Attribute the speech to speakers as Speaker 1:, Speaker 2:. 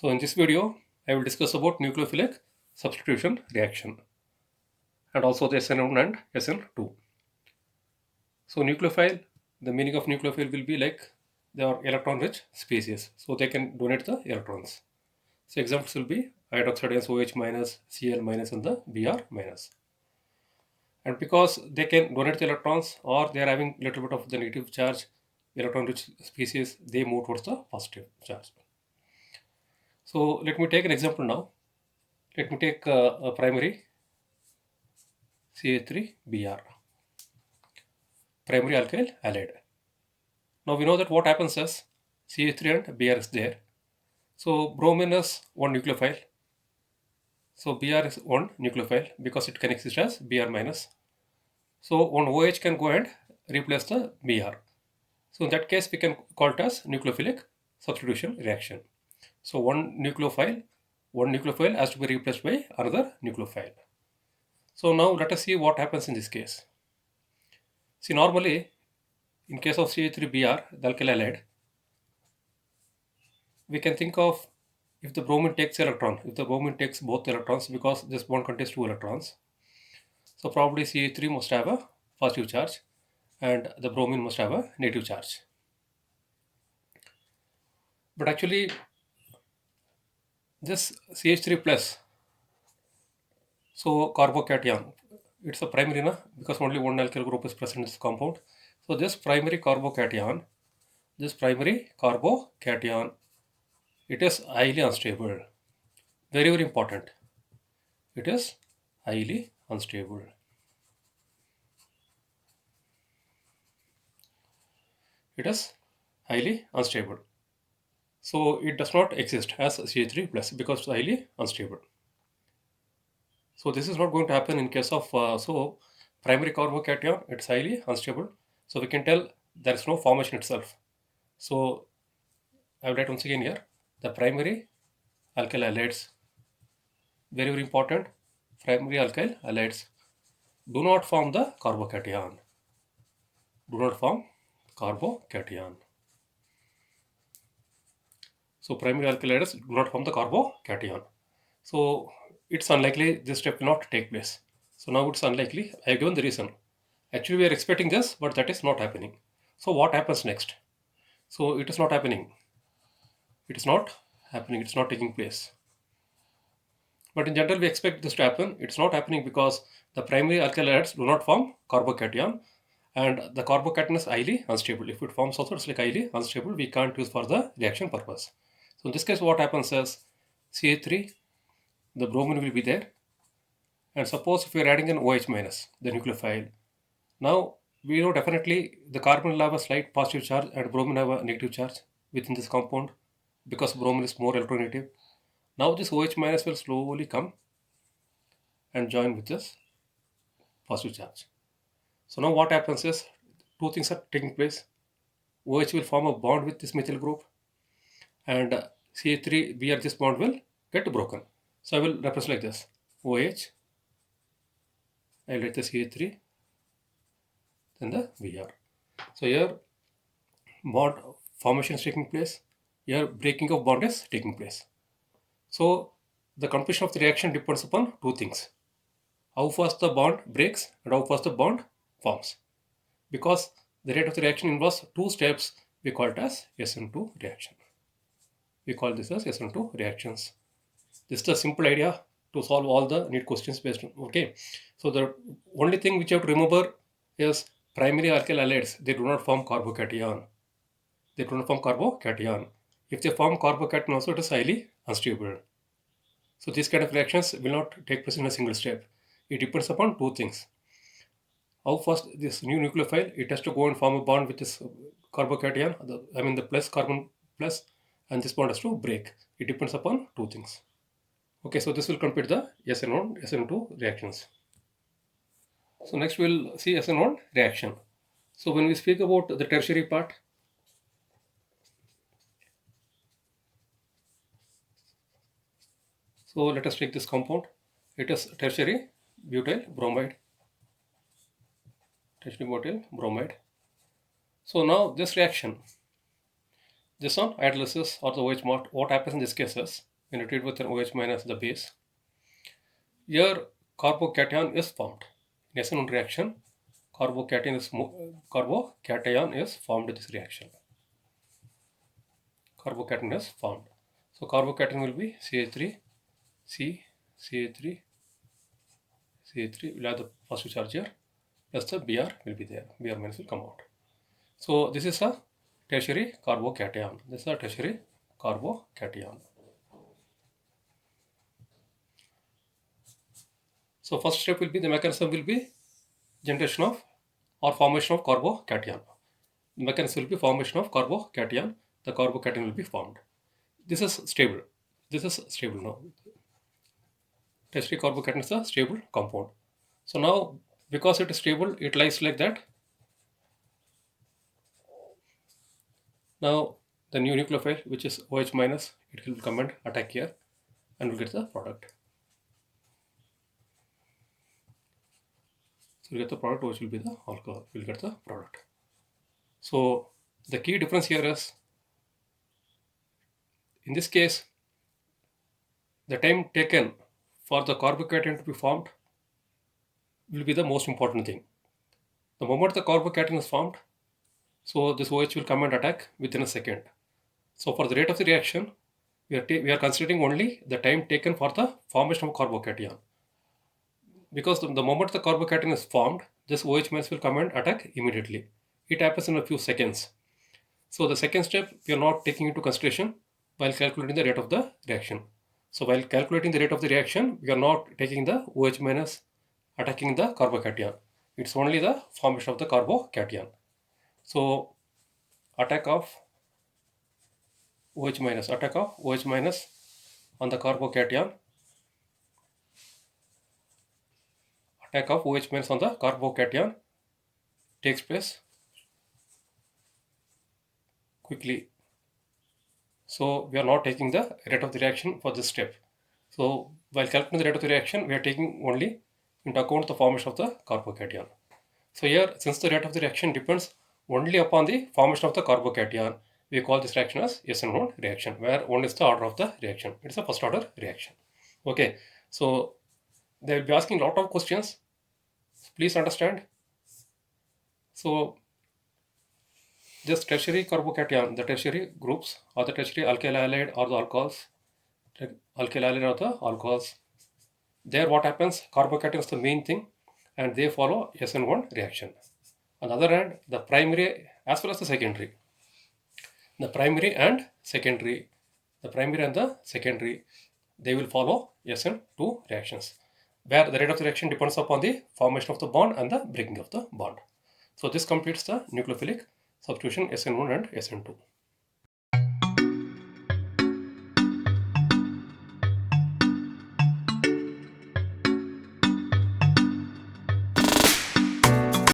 Speaker 1: So in this video, I will discuss about nucleophilic substitution reaction and also the SN1 and SN2. So nucleophile, the meaning of nucleophile will be like they are electron-rich species, so they can donate the electrons. So examples will be hydroxide ions OH minus, Cl minus, and the Br minus. And because they can donate the electrons or they are having little bit of the negative charge, electron-rich species, they move towards the positive charge. So let me take an example now. Let me take a primary CH3Br, primary alkyl halide. Now we know that what happens is CH3 and Br is there. So bromine is one nucleophile. So Br is one nucleophile because it can exist as Br minus. So one OH can go and replace the Br. So in that case we can call it as nucleophilic substitution reaction. So one nucleophile has to be replaced by another nucleophile. So now let us see what happens in this case. See, normally in case of CH3Br, the alkyl halide, we can think of if the bromine takes electron, if the bromine takes both electrons, because this bond contains two electrons, so probably CH3 must have a positive charge and the bromine must have a negative charge. But actually this CH3 plus, so carbocation, it's a primary na, because only one alkyl group is present in this compound. So this primary carbocation, it is highly unstable. Very, very important. It is highly unstable. It is highly unstable. So it does not exist as CH3 plus because it's highly unstable. So this is not going to happen in case of primary carbocation. It's highly unstable. So we can tell there is no formation itself. So I will write once again here the primary alkyl halides. Very, very important. Primary alkyl halides do not form the carbocation. Do not form carbocation. So primary alkyl halides do not form the carbocation. So it's unlikely this step will not take place. So now it's unlikely. I have given the reason. Actually, we are expecting this, but that is not happening. So what happens next? So it is not happening. It is not happening. It's not taking place. But in general, we expect this to happen. It's not happening because the primary alkyl halides do not form carbocation, and the carbocation is highly unstable. If it forms also, it's like highly unstable. We can't use for the reaction purpose. So in this case, what happens is CH3, the bromine will be there. And suppose if we are adding an OH minus, the nucleophile, now we know definitely the carbon will have a slight positive charge and bromine have a negative charge within this compound because bromine is more electronegative. Now this OH minus will slowly come and join with this positive charge. So now what happens is two things are taking place. OH will form a bond with this methyl group and CH3 Br, this bond will get broken. So I will represent like this: OH, I will write the CH3, then the Br. So here bond formation is taking place, here breaking of bond is taking place. So the completion of the reaction depends upon two things: how fast the bond breaks and how fast the bond forms. Because the rate of the reaction involves two steps, we call it as SN2 reaction. We call this as SN2 reactions. This is the simple idea to solve all the NEET questions based on. Okay. So the only thing which you have to remember is primary alkyl halides, they do not form carbocation. They do not form carbocation. If they form carbocation also, it is highly unstable. So these kind of reactions will not take place in a single step. It depends upon two things: how fast this new nucleophile, it has to go and form a bond with this carbocation, the plus carbon plus, and this bond has to break. It depends upon two things. Okay, so this will complete the SN1, SN2 reactions. So next we'll see SN1 reaction. So when we speak about the tertiary part, so let us take this compound. It is tertiary butyl bromide. Tertiary butyl bromide. So now this reaction, this on hydrolysis or the OH mort, what happens in this case is when you treat with an OH minus the base, here carbocation is formed. In SN1 reaction, carbocation is formed in this reaction. Carbocation is formed. So carbocation will be CH3, C, CH3, CH3 will have the positive charge here, plus the Br will be there. Br minus will come out. So this is a tertiary carbocation. This is a tertiary carbocation. So first step will be the mechanism will be generation of or formation of carbocation. The mechanism will be formation of carbocation. The carbocation will be formed. This is stable. This is stable now. Tertiary carbocation is a stable compound. So now because it is stable, it lies like that. Now the new nucleophile, which is OH minus, it will come and attack here and we'll get the product. So we'll get the product, which will be the alcohol. We'll get the product. So the key difference here is, in this case, the time taken for the carbocation to be formed will be the most important thing. The moment the carbocation is formed, so this OH will come and attack within a second. So for the rate of the reaction, we are considering only the time taken for the formation of carbocation. Because the moment the carbocation is formed, this OH minus will come and attack immediately. It happens in a few seconds. So the second step we are not taking into consideration while calculating the rate of the reaction. So while calculating the rate of the reaction, we are not taking the OH minus attacking the carbocation. It's only the formation of the carbocation. So attack of OH minus on the carbocation, attack of OH minus on the carbocation takes place quickly. So we are not taking the rate of the reaction for this step. So while calculating the rate of the reaction, we are taking only into account the formation of the carbocation. So here, since the rate of the reaction depends only upon the formation of the carbocation, we call this reaction as SN1 reaction, where 1 is the order of the reaction. It's a first order reaction. Okay, so they will be asking a lot of questions. Please understand. So this tertiary carbocation, the tertiary groups or the tertiary alkyl halide or the alcohols, alkyl halide or the alcohols, there what happens, carbocation is the main thing and they follow SN1 reaction. On the other hand, the primary as well as the secondary, the primary and the secondary, they will follow SN2 reactions, where the rate of the reaction depends upon the formation of the bond and the breaking of the bond. So this completes the nucleophilic substitution SN1 and SN2.